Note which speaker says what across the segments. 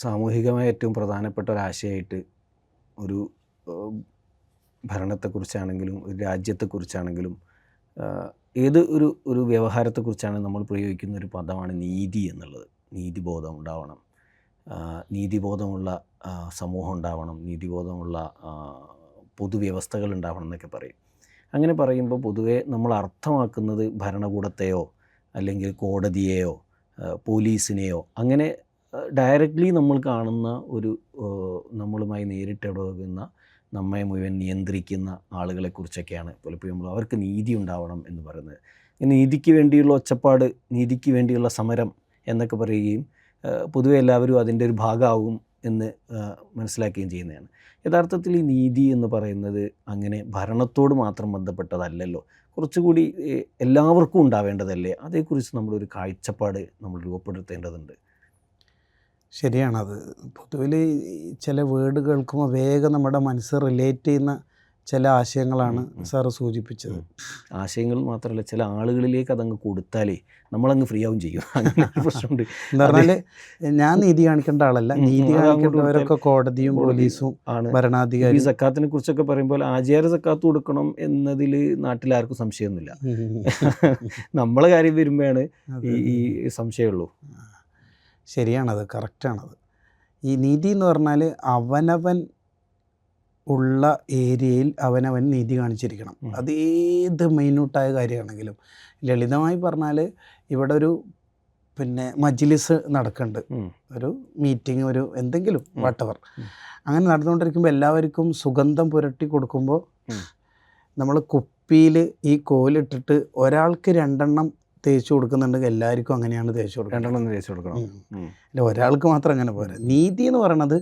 Speaker 1: സാമൂഹികമായ ഏറ്റവും പ്രധാനപ്പെട്ട ഒരാശയമായിട്ട് ഒരു ഭരണത്തെക്കുറിച്ചാണെങ്കിലും ഒരു രാജ്യത്തെക്കുറിച്ചാണെങ്കിലും ഏത് ഒരു വ്യവഹാരത്തെക്കുറിച്ചാണ് നമ്മൾ പ്രയോഗിക്കുന്ന ഒരു പദമാണ് നീതി എന്നുള്ളത്. നീതിബോധം ഉണ്ടാവണം, നീതിബോധമുള്ള സമൂഹം ഉണ്ടാവണം, നീതിബോധമുള്ള പൊതുവ്യവസ്ഥകൾ ഉണ്ടാവണം എന്നൊക്കെ പറയും. അങ്ങനെ പറയുമ്പോൾ പൊതുവേ നമ്മൾ അർത്ഥമാക്കുന്നത് ഭരണകൂടത്തെയോ അല്ലെങ്കിൽ കോടതിയെയോ പോലീസിനെയോ അങ്ങനെ ഡയറക്റ്റ്ലി നമ്മൾ കാണുന്ന ഒരു നമ്മളുമായി നേരിട്ടിടപഴകുന്ന നമ്മെ മുഴുവൻ നിയന്ത്രിക്കുന്ന ആളുകളെക്കുറിച്ചൊക്കെയാണ് പലപ്പോഴും നമ്മൾ അവർക്ക് നീതി ഉണ്ടാവണം എന്ന് പറയുന്നത്. നീതിക്ക് വേണ്ടിയുള്ള ഒച്ചപ്പാട്, നീതിക്ക് വേണ്ടിയുള്ള സമരം എന്നൊക്കെ പറയുകയും പൊതുവെ എല്ലാവരും അതിൻ്റെ ഒരു ഭാഗമാകും എന്ന് മനസ്സിലാക്കുകയും ചെയ്യുന്നതാണ്. യഥാർത്ഥത്തിൽ ഈ നീതി എന്ന് പറയുന്നത് അങ്ങനെ ഭരണത്തോട് മാത്രം ബന്ധപ്പെട്ടതല്ലല്ലോ, കുറച്ചുകൂടി എല്ലാവർക്കും ഉണ്ടാവേണ്ടതല്ലേ? അതേക്കുറിച്ച് നമ്മളൊരു കാഴ്ചപ്പാട് നമ്മൾ രൂപപ്പെടുത്തേണ്ടതുണ്ട്.
Speaker 2: ശരിയാണത്. പൊതുവിൽ ചില വേർഡ് കേൾക്കുമ്പോൾ വേഗം നമ്മുടെ മനസ്സ് റിലേറ്റ് ചെയ്യുന്ന ചില ആശയങ്ങളാണ് സാറ് സൂചിപ്പിച്ചത്.
Speaker 1: ആശയങ്ങൾ മാത്രമല്ല, ചില ആളുകളിലേക്ക് അതങ്ങ് കൊടുത്താലേ നമ്മളങ്ങ് ഫ്രീ ആവും ചെയ്യും. അങ്ങനെ പ്രശ്നമുണ്ട്.
Speaker 2: എന്താ പറഞ്ഞാൽ ഞാൻ നീതി കാണിക്കേണ്ട ആളല്ല, നീതി കാണിക്കേണ്ടവരൊക്കെ കോടതിയും പോലീസും ആണ്, ഭരണാധികാരി.
Speaker 1: ഈ സക്കാത്തിനെ കുറിച്ചൊക്കെ പറയുമ്പോൾ ആചാര സക്കാത്ത് കൊടുക്കണം എന്നതിൽ നാട്ടിലാർക്കും സംശയമൊന്നുമില്ല. നമ്മളെ കാര്യം വരുമ്പോഴാണ് ഈ സംശയമുള്ളൂ.
Speaker 2: ശരിയാണത്, കറക്റ്റാണത്. ഈ നീതി എന്ന് പറഞ്ഞാൽ അവനവൻ ഉള്ള ഏരിയയിൽ അവനവൻ നീതി കാണിച്ചിരിക്കണം. അത് ഏത് മൈന്യൂട്ടായ കാര്യമാണെങ്കിലും. ലളിതമായി പറഞ്ഞാൽ ഇവിടെ ഒരു മജ്ലിസ് നടക്കുന്നുണ്ട്, ഒരു മീറ്റിംഗ്, ഒരു എന്തെങ്കിലും വാട്ടവർ, അങ്ങനെ നടന്നുകൊണ്ടിരിക്കുമ്പോൾ എല്ലാവർക്കും സുഗന്ധം പുരട്ടി കൊടുക്കുമ്പോൾ നമ്മൾ കുപ്പിയിൽ ഈ കോലിട്ടിട്ട് ഒരാൾക്ക് 2 തേച്ച് കൊടുക്കുന്നുണ്ടെങ്കിൽ എല്ലാവർക്കും അങ്ങനെയാണ് തേച്ച് കൊടുക്കുന്നത്.
Speaker 1: 2 തേച്ച് കൊടുക്കണം.
Speaker 2: അല്ല, ഒരാൾക്ക് മാത്രം അങ്ങനെ പോരാ. നീതി എന്ന് പറയണത്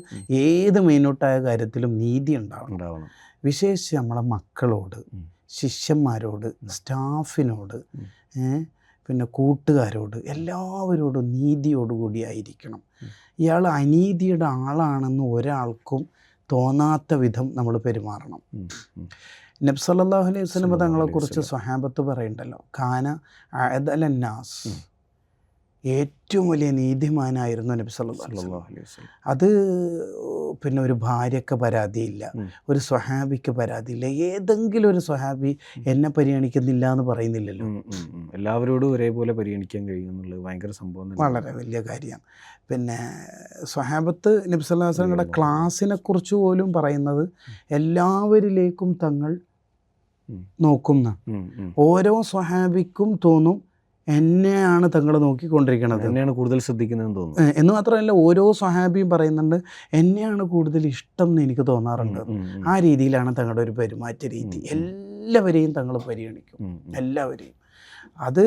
Speaker 2: ഏത് മെയിനോട്ടായ കാര്യത്തിലും നീതി ഉണ്ടാവണം. വിശേഷിച്ച് നമ്മളെ മക്കളോട്, ശിഷ്യന്മാരോട്, സ്റ്റാഫിനോട്, പിന്നെ കൂട്ടുകാരോട്, എല്ലാവരോടും നീതിയോടുകൂടി ആയിരിക്കണം. ഇയാൾ അനീതിയുടെ ആളാണെന്ന് ഒരാൾക്കും തോന്നാത്ത വിധം നമ്മൾ പെരുമാറണം. നബി സല്ലല്ലാഹു അലൈഹി വസല്ലം തങ്ങളെക്കുറിച്ച് സ്വഹാബത്ത് പറയുന്നുണ്ടല്ലോ, കാന അഅദലന്നാസ്, ഏറ്റവും വലിയ നീതിമാനായിരുന്നു നബി സല്ലല്ലാഹു അലൈഹി വസല്ലം. അത് ഒരു ഭാര്യയ്ക്ക് പരാതിയില്ല, ഒരു സ്വഹാബിക്ക് പരാതിയില്ല. ഏതെങ്കിലും ഒരു സ്വഹാബി എന്നെ പരിഗണിക്കുന്നില്ല എന്ന് പറയുന്നില്ലല്ലോ.
Speaker 1: എല്ലാവരോടും ഒരേപോലെ പരിഗണിക്കാൻ കഴിയുമെന്നുള്ളത് ഭയങ്കര സംഭവം,
Speaker 2: വളരെ വലിയ കാര്യമാണ്. സ്വഹാബത്ത് നബി സല്ലല്ലാഹു അലൈഹി വസല്ലമയുടെ ക്ലാസ്സിനെ കുറിച്ച് പോലും പറയുന്നത് എല്ലാവരിലേക്കും തങ്ങൾ നോക്കുന്ന, ഓരോ സ്വഹാബിക്കും തോന്നും എന്നെയാണ് തങ്ങൾ നോക്കിക്കൊണ്ടിരിക്കുന്നത്,
Speaker 1: എന്നെയാണ് കൂടുതൽ ശ്രദ്ധിക്കുന്നതെന്ന് തോന്നുന്നു.
Speaker 2: എന്ന് മാത്രമല്ല, ഓരോ സ്വഹാബിയും പറയുന്നുണ്ട് എന്നെയാണ് കൂടുതൽ ഇഷ്ടം എന്ന് എനിക്ക് തോന്നാറുണ്ട്. ആ രീതിയിലാണ് തങ്ങളുടെ ഒരു പെരുമാറ്റ രീതി. എല്ലാവരെയും തങ്ങൾ പരിഗണിക്കും, എല്ലാവരെയും. അത്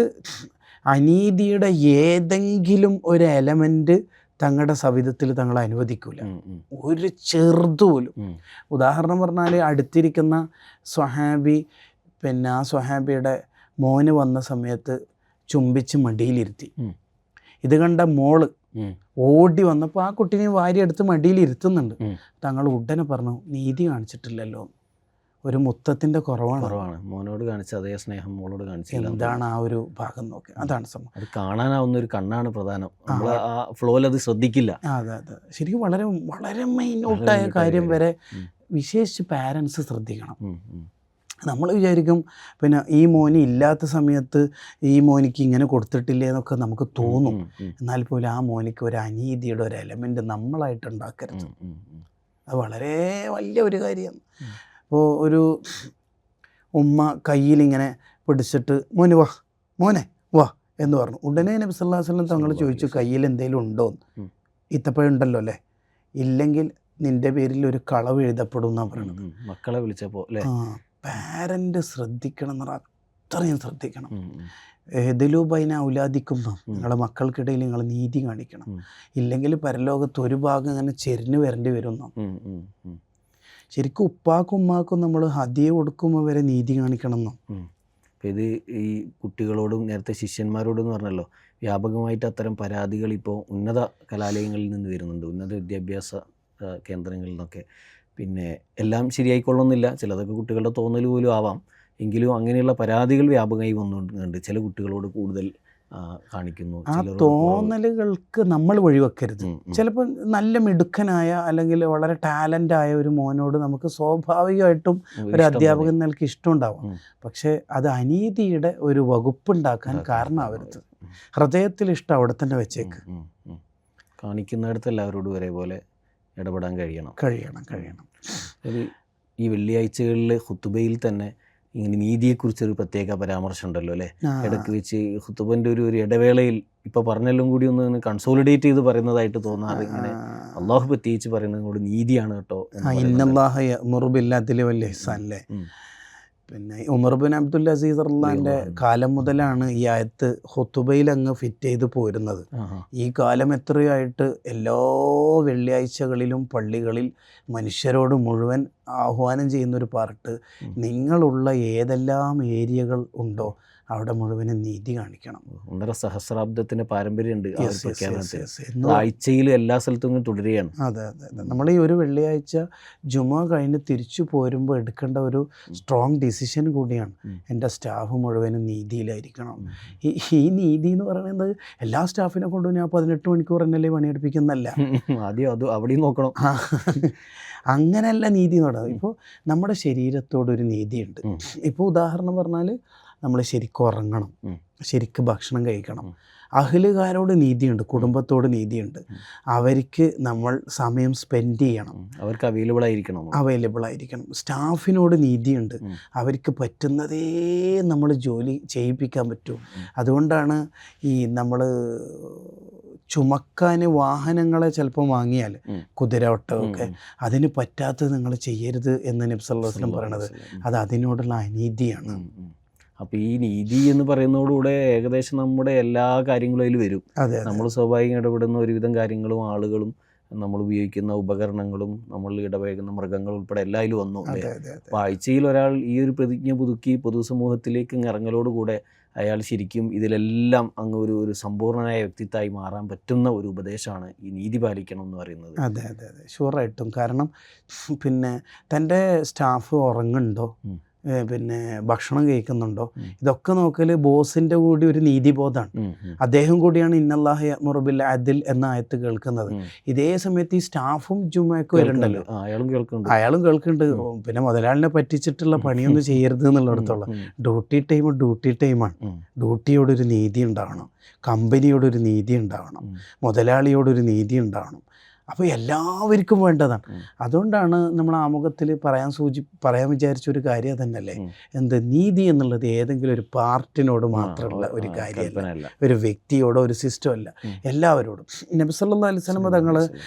Speaker 2: അനീതിയുടെ ഏതെങ്കിലും ഒരു എലമെൻറ്റ് തങ്ങളുടെ സവിധത്തിൽ തങ്ങൾ അനുവദിക്കില്ല, ഒരു ചെറുതുപോലും. ഉദാഹരണം പറഞ്ഞാൽ, അടുത്തിരിക്കുന്ന സ്വഹാബി ആ സ്വഹാബിയുടെ മോന് വന്ന സമയത്ത് ചുംബിച്ച് മടിയിലിരുത്തി. ഇത് കണ്ട മോള് ഓടി വന്നപ്പോൾ ആ കുട്ടീനെ വാരി എടുത്ത് മടിയിലിരുത്തുന്നുണ്ട്. തങ്ങൾ ഉടനെ പറഞ്ഞു, നീതി കാണിച്ചിട്ടില്ലല്ലോ, ഒരു മുത്തത്തിൻ്റെ കുറവാണ്,
Speaker 1: മോനോട് കാണിച്ച അതേ സ്നേഹം മോളോട് കാണിച്ചില്ല.
Speaker 2: എന്താണ് ആ ഒരു ഭാഗം നോക്കി, അതാണ് സംഭവം.
Speaker 1: അത് കാണാനാവുന്ന ഒരു കണ്ണാണ് പ്രധാനം, നമ്മൾ ആ ഫ്ലോയിൽ അത് ശ്രദ്ധിക്കില്ല.
Speaker 2: അതെ, ശരിക്കും വളരെ വളരെ മൈന്യൂട്ടായ കാര്യം വരെ വിശേഷിച്ച് പാരൻസ് ശ്രദ്ധിക്കണം. നമ്മൾ വിചാരിക്കും ഈ മോന് ഇല്ലാത്ത സമയത്ത് ഈ മോനിക്ക് ഇങ്ങനെ കൊടുത്തിട്ടില്ലേ എന്നൊക്കെ നമുക്ക് തോന്നും. എന്നാൽ പോലും ആ മോനിക്ക് ഒരു അനീതിയുടെ ഒരു എലമെൻ്റ് നമ്മളായിട്ട് ഉണ്ടാക്കരുത്. അത് വളരെ വലിയ ഒരു കാര്യമാണ്. അപ്പോൾ ഒരു ഉമ്മ കയ്യിലിങ്ങനെ പിടിച്ചിട്ട് മോനെ വാ എന്ന് പറഞ്ഞു. ഉടനെ നബി സല്ലല്ലാഹു അലൈഹി വസല്ലം തങ്ങൾ ചോദിച്ചു, കയ്യിൽ എന്തെങ്കിലും ഉണ്ടോന്ന്. ഇത്തപ്പോഴുണ്ടല്ലോ അല്ലേ, ഇല്ലെങ്കിൽ നിൻ്റെ പേരിൽ ഒരു കളവ് എഴുതപ്പെടും എന്നാണ് പറയുന്നത്.
Speaker 1: മക്കളെ വിളിച്ചപ്പോൾ
Speaker 2: പാരൻ്റ് ശ്രദ്ധിക്കണം എന്ന് പറഞ്ഞാൽ അത്രയും ശ്രദ്ധിക്കണം. എഹ്ദിലൂബൈന ഔലാദിക്കും, നിങ്ങളുടെ മക്കൾക്കിടയിൽ നിങ്ങൾ നീതി കാണിക്കണം, ഇല്ലെങ്കിൽ പരലോകത്ത് ഒരു ഭാഗം ഇങ്ങനെ ചെരിഞ്ഞു വരേണ്ടി വരുന്നു. ശരിക്കും ഉപ്പാക്കും ഉമ്മാക്കും നമ്മൾ ഹദിയ കൊടുക്കുമ്പോൾ വരെ നീതി കാണിക്കണം എന്നോ.
Speaker 1: അപ്പോൾ ഇത് ഈ കുട്ടികളോടും നേരത്തെ ശിഷ്യന്മാരോടും എന്ന് പറഞ്ഞല്ലോ, വ്യാപകമായിട്ട് അത്തരം പരാതികൾ ഇപ്പോൾ ഉന്നത കലാലയങ്ങളിൽ നിന്ന് വരുന്നുണ്ട്, ഉന്നത വിദ്യാഭ്യാസ കേന്ദ്രങ്ങളിൽ നിന്നൊക്കെ. പിന്നെ എല്ലാം ശരിയായിക്കൊള്ളുന്നില്ല, ചിലതൊക്കെ കുട്ടികളുടെ തോന്നൽ പോലും ആവാം. എങ്കിലും അങ്ങനെയുള്ള പരാതികൾ വ്യാപകമായി വന്നുകൊണ്ട് ചില കുട്ടികളോട് കൂടുതൽ കാണിക്കുന്നു.
Speaker 2: ആ തോന്നലുകൾക്ക് നമ്മൾ വഴിവെക്കരുത്. ചിലപ്പോൾ നല്ല മിടുക്കനായ അല്ലെങ്കിൽ വളരെ ടാലൻ്റായ ഒരു മോനോട് നമുക്ക് സ്വാഭാവികമായിട്ടും ഒരു അധ്യാപകൻ നിലയ്ക്ക് ഇഷ്ടമുണ്ടാവും. പക്ഷേ അത് അനീതിയുടെ ഒരു വകുപ്പുണ്ടാക്കാൻ കാരണമാവരുത്. ഹൃദയത്തിൽ ഇഷ്ടം അവിടെ തന്നെ വെച്ചേക്ക്.
Speaker 1: കാണിക്കുന്നിടത്ത് എല്ലാവരോടും ഒരേപോലെ ഇടപെടാൻ കഴിയണം. ഈ വെള്ളിയാഴ്ചകളിൽ ഖുതുബയിൽ തന്നെ ഇങ്ങനെ നീതിയെക്കുറിച്ചൊരു പ്രത്യേക പരാമർശം ഉണ്ടല്ലോ അല്ലേ? ഇടയ്ക്ക് വെച്ച് ഖുതുബൻ്റെ ഒരു ഇടവേളയിൽ ഇപ്പോൾ പറഞ്ഞെല്ലാം കൂടി ഒന്ന് കൺസോളിഡേറ്റ് ചെയ്ത് പറയുന്നതായിട്ട് തോന്നാറ്. ഇങ്ങനെ അള്ളാഹു പ്രത്യേകിച്ച് പറയുന്നത് കൂടി നീതിയാണ് കേട്ടോ.
Speaker 2: ഇന്നല്ലാഹ യഅ്മുറു ബിൽ അദ്ലി വൽ ഇഹ്സാൻ അല്ലേ? പിന്നെ ഉമർ ബിൻ അബ്ദുൽ അസീസ് റളിയല്ലാഹുവിൻ്റെ കാലം മുതലാണ് ഈ ആയത്ത് ഖുതുബയിൽ അങ്ങ് ഫിറ്റ് ചെയ്ത് പോരുന്നത്. ഈ കാലം എത്രയായിട്ട് എല്ലാ വെള്ളിയാഴ്ചകളിലും പള്ളികളിൽ മനുഷ്യരോട് മുഴുവൻ ആഹ്വാനം ചെയ്യുന്നൊരു പാർട്ട്, നിങ്ങളുള്ള ഏതെല്ലാം ഏരിയകൾ ഉണ്ടോ അവിടെ മുഴുവനും നീതി കാണിക്കണം.
Speaker 1: 1.5 സഹസ്രാബ്ദത്തിൻ്റെ പാരമ്പര്യമുണ്ട് ആ ഒരു പ്രഖ്യാപനത്തിൽ. ആഴ്ചയിൽ എല്ലാ സ്ഥലത്തും തുടരുകയാണ്.
Speaker 2: അതെ. നമ്മൾ ഈ ഒരു വെള്ളിയാഴ്ച ജുമുഅ കഴിഞ്ഞ് തിരിച്ചു പോരുമ്പോൾ എടുക്കേണ്ട ഒരു സ്ട്രോങ് ഡിസിഷൻ കൂടിയാണ്. എൻ്റെ സ്റ്റാഫ് മുഴുവനും നീതിയിലായിരിക്കണം. ഈ നീതി എന്ന് പറയുന്നത് എല്ലാ സ്റ്റാഫിനെ കൊണ്ടും ഞാൻ 18 മണിക്കൂർ എന്നല്ലേ പണിയെടുപ്പിക്കുന്നല്ല.
Speaker 1: ആദ്യം അത് അവിടെയും നോക്കണം.
Speaker 2: അങ്ങനെയല്ല നീതി നടന്നത്. ഇപ്പോൾ നമ്മുടെ ശരീരത്തോടൊരു നീതിയുണ്ട്. ഇപ്പോൾ ഉദാഹരണം പറഞ്ഞാൽ നമ്മൾ ശരിക്കും ഉറങ്ങണം, ശരിക്കും ഭക്ഷണം കഴിക്കണം. അഹ്ലുകാരോട് നീതിയുണ്ട്, കുടുംബത്തോട് നീതിയുണ്ട്. അവർക്ക് നമ്മൾ സമയം സ്പെൻഡ് ചെയ്യണം,
Speaker 1: അവർക്ക് അവൈലബിൾ ആയിരിക്കണം.
Speaker 2: സ്റ്റാഫിനോട് നീതിയുണ്ട്, അവർക്ക് പറ്റുന്നതേ നമ്മൾ ജോലി ചെയ്യിപ്പിക്കാൻ പറ്റൂ. അതുകൊണ്ടാണ് ഈ നമ്മൾ ചുമക്കാൻ വാഹനങ്ങളെ ചിലപ്പോൾ വാങ്ങിയാൽ കുതിര ഒട്ടകമൊക്കെ അതിന് പറ്റാത്തത് നിങ്ങൾ ചെയ്യരുത് എന്ന് നബി സല്ലല്ലാഹു അലൈഹി വസല്ലം പറയണത്. അത് അതിനോടുള്ള അനീതിയാണ്.
Speaker 1: അപ്പോൾ ഈ നീതി എന്ന് പറയുന്നതോടുകൂടെ ഏകദേശം നമ്മുടെ എല്ലാ കാര്യങ്ങളും അതിൽ വരും. നമ്മൾ സ്വാഭാവികം ഇടപെടുന്ന ഒരുവിധം കാര്യങ്ങളും ആളുകളും നമ്മൾ ഉപയോഗിക്കുന്ന ഉപകരണങ്ങളും നമ്മൾ ഇടപഴകുന്ന മൃഗങ്ങൾ ഉൾപ്പെടെ എല്ലാവരും വന്നു. അപ്പോൾ ആഴ്ചയിൽ ഒരാൾ ഈ ഒരു പ്രതിജ്ഞ പുതുക്കി പൊതുസമൂഹത്തിലേക്ക് ഇറങ്ങലോടുകൂടെ അയാൾ ശരിക്കും ഇതിലെല്ലാം അങ്ങ് ഒരു സമ്പൂർണ്ണനായ വ്യക്തിത്വമായി മാറാൻ പറ്റുന്ന ഒരു ഉപദേശമാണ് ഈ നീതി പാലിക്കണം എന്ന് പറയുന്നത്.
Speaker 2: അതെ ഷുവറായിട്ടും. കാരണം പിന്നെ തൻ്റെ സ്റ്റാഫ് ഉറങ്ങുന്നുണ്ടോ, പിന്നെ ഭക്ഷണം കഴിക്കുന്നുണ്ടോ, ഇതൊക്കെ നോക്കൽ ബോസിൻ്റെ കൂടി ഒരു നീതിബോധമാണ്. അദ്ദേഹം കൂടിയാണ് ഇന്നല്ലാഹ യഅ്മുറു ബിൽ അദ്ൽ എന്ന ആയത്ത് കേൾക്കുന്നത്. ഇതേ സമയത്ത് ഈ സ്റ്റാഫും ജുമയ്ക്ക് വരുന്നുണ്ടല്ലോ, അയാളും കേൾക്കുന്നുണ്ട്. പിന്നെ മുതലാളിനെ പറ്റിച്ചിട്ടുള്ള പണിയൊന്നും ചെയ്യരുത് എന്നുള്ളിടത്തോളം ഡ്യൂട്ടി ടൈമാണ്. ഡ്യൂട്ടിയോടൊരു നീതി ഉണ്ടാവണം, കമ്പനിയോടൊരു നീതി ഉണ്ടാവണം, മുതലാളിയോടൊരു നീതി ഉണ്ടാവണം. അപ്പോൾ എല്ലാവർക്കും വേണ്ടതാണ്. അതുകൊണ്ടാണ് നമ്മൾ ആമുഖത്തിൽ പറയാൻ വിചാരിച്ചൊരു കാര്യം തന്നെയല്ലേ, എന്ത് നീതി എന്നുള്ളത് ഏതെങ്കിലും ഒരു പാർട്ടിനോട് മാത്രമുള്ള ഒരു കാര്യമല്ല, ഒരു വ്യക്തിയോടോ ഒരു സിസ്റ്റം അല്ല, എല്ലാവരോടും. നബി സല്ലല്ലാഹു അലൈഹി വസല്ലം തങ്ങൾ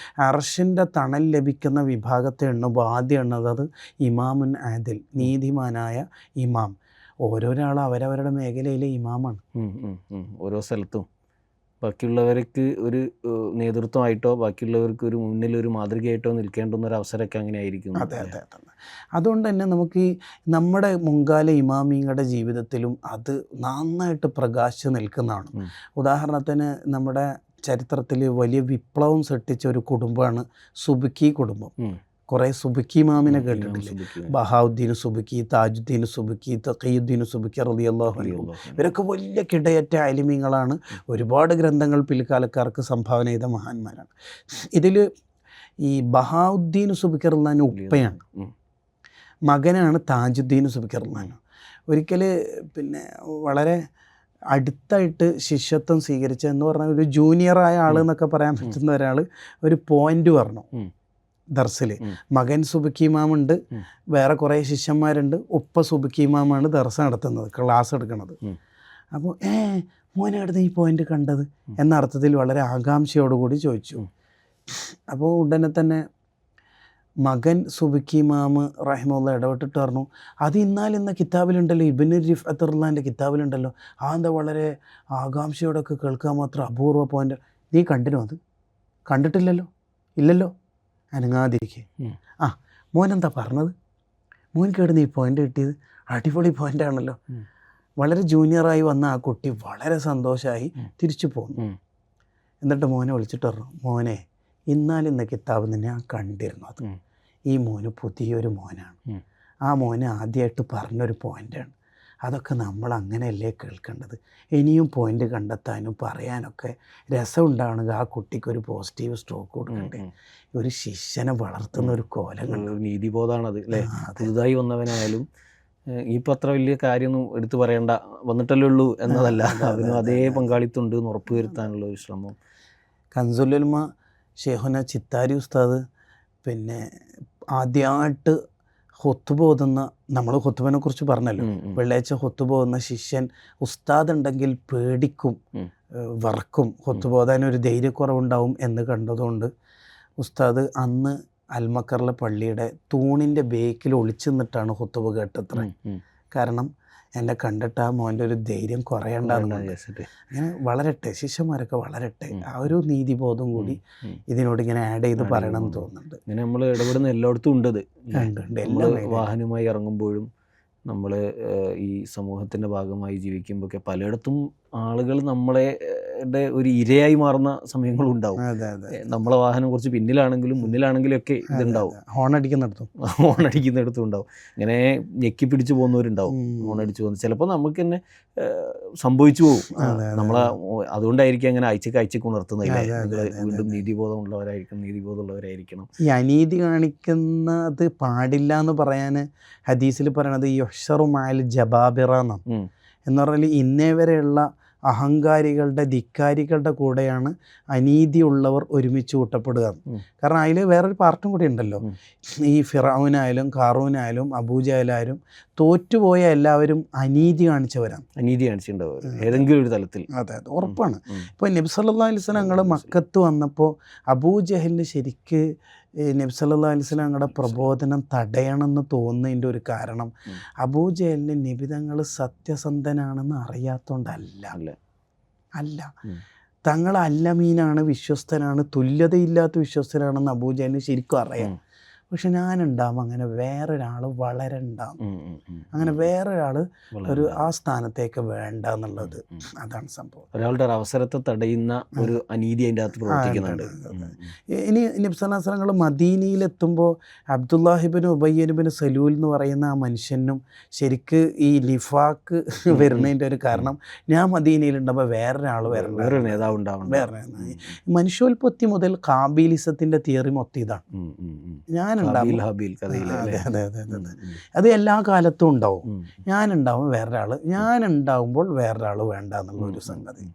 Speaker 2: അർശിൻ്റെ തണൽ ലഭിക്കുന്ന വിഭാഗത്തെ എണ്ണുമ്പോൾ ആദ്യം എണ്ണത് ഇമാമുൻ ആദിൽ, നീതിമാനായ ഇമാം. ഓരോരാളും അവരവരുടെ മേഖലയിലെ ഇമാമാണ്.
Speaker 1: ഓരോ സ്ഥലത്തും ബാക്കിയുള്ളവർക്ക് ഒരു നേതൃത്വമായിട്ടോ ബാക്കിയുള്ളവർക്ക് ഒരു മുന്നിലൊരു മാതൃകയായിട്ടോ നിൽക്കേണ്ടുന്ന ഒരു അവസരമൊക്കെ അങ്ങനെ ആയിരിക്കും.
Speaker 2: അതെ. അതുകൊണ്ട് തന്നെ നമുക്ക് ഈ നമ്മുടെ മുൻകാല ഇമാമിങ്ങളുടെ ജീവിതത്തിലും അത് നന്നായിട്ട് പ്രകാശിച്ച് നിൽക്കുന്നതാണ്. ഉദാഹരണത്തിന് നമ്മുടെ ചരിത്രത്തിൽ വലിയ വിപ്ലവം സൃഷ്ടിച്ച ഒരു കുടുംബമാണ് സുബുക്കി കുടുംബം. കുറേ സുബുക്കി ഇമാമിനെ കേട്ടിട്ടില്ലേ? ബഹാവുദ്ദീൻ സുബുക്കി, താജുദ്ദീൻ സുബുക്കി, തഖിയുദ്ദീൻ സുബുക്കി റളിയല്ലാഹു അൻഹു. ഇവരൊക്കെ വലിയ കിടയറ്റ ആലിമീങ്ങളാണ്. ഒരുപാട് ഗ്രന്ഥങ്ങൾ പിൽക്കാലക്കാർക്ക് സംഭാവന ചെയ്ത മഹാന്മാരാണ്. ഇതിൽ ഈ ബഹാവുദ്ദീൻ സുബുക്കി റളിയല്ലാഹു ഉപ്പയാണ്, മകനാണ് താജുദ്ദീൻ സുബുക്കി റളിയല്ലാഹു. ഒരിക്കൽ പിന്നെ വളരെ അടുത്തായിട്ട് ശിഷ്യത്വം സ്വീകരിച്ച എന്ന് പറഞ്ഞാൽ ഒരു ജൂനിയറായ ആൾ എന്നൊക്കെ പറയാൻ പറ്റുന്ന ഒരാൾ ഒരു പോയിന്റ് പറഞ്ഞു ദർസിൽ. മകൻ സുബുക്കി ഇമാമുണ്ട്, വേറെ കുറേ ശിഷ്യന്മാരുണ്ട്, ഉപ്പ സുബുക്കി ഇമാമാണ് ദർസ് നടത്തുന്നത്, ക്ലാസ് എടുക്കുന്നത്. അപ്പോൾ മോനെ അടുത്ത് ഈ പോയിന്റ് കണ്ടത് എന്ന അർത്ഥത്തിൽ വളരെ ആകാംക്ഷയോടുകൂടി ചോദിച്ചു. അപ്പോൾ ഉടനെ തന്നെ മകൻ സുബുക്കി ഇമാം റഹിമഹുല്ലാഹ് ഇടപെട്ടിട്ട് പറഞ്ഞു, അത് ഇന്ന കിതാബിലുണ്ടല്ലോ, ഇബ്നു റിഫഅത്ത് റളിയല്ലാഹുവിൻ്റെ കിതാബിലുണ്ടല്ലോ, എന്താ വളരെ ആകാംക്ഷയോടൊക്കെ കേൾക്കാൻ മാത്രം അപൂർവ പോയിന്റ്. നീ കണ്ടിനോ? അത് കണ്ടിട്ടില്ലല്ലോ. ഇല്ലല്ലോ. അനങ്ങാതിരിക്കെ. മോനെന്താ പറഞ്ഞത്? മോൻ കേടുന്ന ഈ പോയിന്റ് കിട്ടിയത് അടിപൊളി പോയിൻ്റാണല്ലോ. വളരെ ജൂനിയറായി വന്ന ആ കുട്ടി വളരെ സന്തോഷമായി തിരിച്ചു പോന്നു. എന്നിട്ട് മോനെ വിളിച്ചിട്ട് പറഞ്ഞു, മോനെ ഇന്ന കിതാബ് തന്നെ ഞാൻ കണ്ടിരുന്നു, അത് ഈ മോന് പുതിയൊരു മോനാണ്, ആ മോനെ ആദ്യമായിട്ട് പറഞ്ഞൊരു പോയിൻ്റാണ്, അതൊക്കെ നമ്മൾ അങ്ങനെയല്ലേ കേൾക്കേണ്ടത്. ഇനിയും പോയിന്റ് കണ്ടെത്താനും പറയാനൊക്കെ രസം ഉണ്ടാവണമെങ്കിൽ ആ കുട്ടിക്കൊരു പോസിറ്റീവ് സ്ട്രോക്ക് കൊടുക്കണ്ടേ. ഒരു ശിഷ്യനെ വളർത്തുന്ന ഒരു കോലം കണ്ടു.
Speaker 1: നീതിബോധമാണത് അല്ലേ. പുതുതായി വന്നവനായാലും ഇപ്പം അത്ര വലിയ കാര്യമൊന്നും എടുത്തു പറയേണ്ട, വന്നിട്ടല്ലേ ഉള്ളൂ എന്നതല്ല, അവനും അതേ പങ്കാളിത്തം ഉണ്ട് എന്ന് ഉറപ്പ് വരുത്താനുള്ള ഒരു ശ്രമം.
Speaker 2: കൻസുലുൽമ ഷെയ്ഖുന ചിത്താരി ഉസ്താദ് പിന്നെ ആദ്യമായിട്ട് ഖുത്ബ ഓതുന്ന, നമ്മൾ ഖുത്ബനെ കുറിച്ച് പറഞ്ഞല്ലോ, വെള്ളിയാഴ്ച ഖുത്ബ ഓതുന്ന ശിഷ്യൻ ഉസ്താദ് ഉണ്ടെങ്കിൽ പേടിക്കും, വറക്കും, ഖുത്ബ ഓതാനൊരു ധൈര്യക്കുറവുണ്ടാവും എന്ന് കണ്ടതുകൊണ്ട് ഉസ്താദ് അന്ന് അൽമക്കറിലെ പള്ളിയുടെ തൂണിൻ്റെ ബേക്കിൽ ഒളിച്ചു നിന്നിട്ടാണ് ഖുത്ബ കേട്ടത്ര. കാരണം എന്നെ കണ്ടിട്ട് ആ മോൻ്റെ ഒരു ധൈര്യം കുറയണ്ടെന്ന്. അങ്ങനെ വളരട്ടെ, ശിഷ്യന്മാരൊക്കെ വളരട്ടെ, ആ ഒരു നീതിബോധം കൂടി ഇതിനോട് ഇങ്ങനെ ആഡ് ചെയ്ത് പറയണം എന്ന് തോന്നുന്നുണ്ട്.
Speaker 1: ഇങ്ങനെ നമ്മൾ ഇടപെടുന്ന എല്ലായിടത്തും ഉണ്ടത്. വാഹനമായി ഇറങ്ങുമ്പോഴും നമ്മൾ ഈ സമൂഹത്തിൻ്റെ ഭാഗമായി ജീവിക്കുമ്പോഴൊക്കെ പലയിടത്തും ആളുകൾ നമ്മളെ ഒരു ഇരയായി മാറുന്ന സമയങ്ങളുണ്ടാവും. നമ്മളെ വാഹനം കുറച്ച് പിന്നിലാണെങ്കിലും മുന്നിലാണെങ്കിലും ഒക്കെ ഇതുണ്ടാവും. ഹോണടിക്കുന്നിടത്തും ഉണ്ടാവും. ഇങ്ങനെ ഞെക്കി പിടിച്ചു പോകുന്നവരുണ്ടാവും, ഹോണടിച്ചു പോകുന്നത്. ചിലപ്പോൾ നമുക്ക് തന്നെ സംഭവിച്ചു പോകും. നമ്മളെ അതുകൊണ്ടായിരിക്കും അങ്ങനെ ആഴ്ചക്ക് ഉണർത്തുന്നില്ല. വീണ്ടും നീതിബോധമുള്ളവരായിരിക്കണം.
Speaker 2: ഈ അനീതി കാണിക്കുന്നത് പാടില്ല എന്ന് പറയാൻ ഹദീസിൽ പറയണത് യുഹ്ശറു മഅൽ ജബാബിറ എന്നാണ്. എന്ന് പറഞ്ഞാൽ ഇന്നേ വരെയുള്ള അഹങ്കാരികളുടെ ധിക്കാരികളുടെ കൂടെയാണ് അനീതിയുള്ളവർ ഒരുമിച്ച് കൂട്ടപ്പെടുക. കാരണം അതിൽ വേറൊരു പാർട്ടും കൂടി ഉണ്ടല്ലോ. ഈ ഫിറഔനായാലും കാറൂനായാലും അബൂജഹലായാലും തോറ്റുപോയ എല്ലാവരും അനീതി കാണിച്ചവരാണ്.
Speaker 1: അനീതി കാണിച്ചിട്ടുണ്ടാവും ഏതെങ്കിലും ഒരു തലത്തിൽ.
Speaker 2: അതെ, ഉറപ്പാണ്. ഇപ്പോൾ നബി സല്ലല്ലാഹു അലൈഹി വസല്ലം ഞങ്ങൾ മക്കത്ത് വന്നപ്പോൾ അബൂജഹലിന് ശരിക്ക് നബി സല്ലല്ലാഹു അലൈഹി വസല്ലം ഞങ്ങളുടെ പ്രബോധനം തടയണമെന്ന് തോന്നുന്നതിൻ്റെ ഒരു കാരണം അബൂജഹലിന് നബി തങ്ങൾ സത്യസന്ധനാണെന്ന് അറിയാത്തതുകൊണ്ടല്ല. തങ്ങൾ അല്ലമീനാണ്, വിശ്വസ്തനാണ്, തുല്യതയില്ലാത്ത വിശ്വസ്തനാണെന്ന് അബൂജഹലിന് ശരിക്കും അറിയാം. പക്ഷെ ഞാനുണ്ടാവും അങ്ങനെ വേറൊരാൾ വളരണ്ടാവും, അങ്ങനെ വേറൊരാൾ ഒരു ആ സ്ഥാനത്തേക്ക് വേണ്ട എന്നുള്ളത്. അതാണ് സംഭവം.
Speaker 1: ഒരാളുടെ അവസരത്തെ തടയുന്ന ഒരു അനീതി അതിൻ്റെ അകത്ത് പ്രവർത്തിക്കുന്നുണ്ട്.
Speaker 2: ഇനി നബി സല്ലല്ലാഹു അലൈഹി വസല്ലം മദീനയിലെത്തുമ്പോൾ അബ്ദുല്ലാഹിബിൻ ഉബയ്യബിൻ സലൂൽ എന്ന് പറയുന്ന ആ മനുഷ്യനും ശരിക്ക് ഈ നിഫാക്ക് വരുന്നതിൻ്റെ ഒരു കാരണം ഞാൻ മദീനയിലുണ്ടാകുമ്പോൾ വേറൊരാൾ വരണം,
Speaker 1: വേറൊരു നേതാവ് ഉണ്ടാവണം.
Speaker 2: വേറെ മനുഷ്യോൽപത്തി മുതൽ കാബീലിസത്തിൻ്റെ തിയറി മൊത്തം ഇതാണ്. അത് എല്ലാ കാലത്തും ഉണ്ടാവും. ഞാനുണ്ടാവും വേറൊരാൾ, ഞാനുണ്ടാവുമ്പോൾ വേറൊരാൾ വേണ്ട എന്നുള്ളൊരു സംഗതി.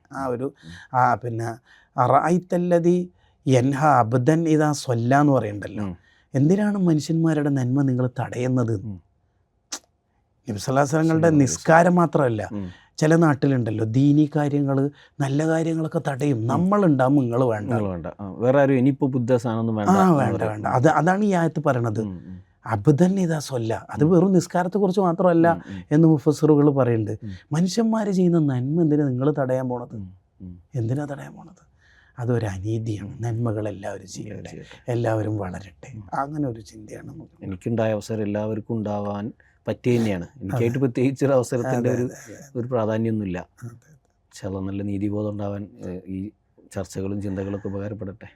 Speaker 2: പിന്നെ അറഅയ്തല്ലദീ യൻഹ അബ്ദൻ ഇദാ സ്വല്ല എന്ന് പറയുന്നുണ്ടല്ലോ. എന്തിനാണ് മനുഷ്യന്മാരുടെ നന്മ നിങ്ങൾ തടയുന്നത്? നബി സല്ലല്ലാഹു അലൈഹി വസല്ലം നിസ്കാരം മാത്രമല്ല, ചില നാട്ടിലുണ്ടല്ലോ ദീനി കാര്യങ്ങൾ, നല്ല കാര്യങ്ങളൊക്കെ തടയും. നമ്മളുണ്ടാവും, നിങ്ങൾ വേണ്ട,
Speaker 1: വേറെ ആരും ഇനിയിപ്പോൾ ബുദ്ധസാനൊന്നും
Speaker 2: വേണ്ട. അതാണ് ഈ ആയത്ത് പറയണത്. അബ്ദൻ ഇദാ സ്വല്ല, അത് വെറും നിസ്കാരത്തെ കുറിച്ച് മാത്രമല്ല എന്ന് മുഫസ്സിറുകൾ പറയുന്നുണ്ട്. മനുഷ്യന്മാർ ചെയ്യുന്ന നന്മ എന്തിനാ നിങ്ങൾ തടയാൻ പോണത്? എന്തിനാ തടയാൻ പോണത്? അതൊരു അനീതിയാണ്. നന്മകൾ എല്ലാവരും ചെയ്യട്ടെ, എല്ലാവരും വളരട്ടെ, അങ്ങനെ ഒരു ചിന്തയാണ് നമുക്ക്.
Speaker 1: എനിക്കുണ്ടായ അവസരം എല്ലാവർക്കും ഉണ്ടാവാൻ പറ്റിയ തന്നെയാണ്. എനിക്കായിട്ട് പ്രത്യേകിച്ചൊരു അവസരത്തിൻ്റെ ഒരു പ്രാധാന്യമൊന്നുമില്ല. പക്ഷേ നല്ല നീതിബോധം ഉണ്ടാവാൻ ഈ ചർച്ചകളും ചിന്തകളൊക്കെ ഉപകാരപ്പെടട്ടെ.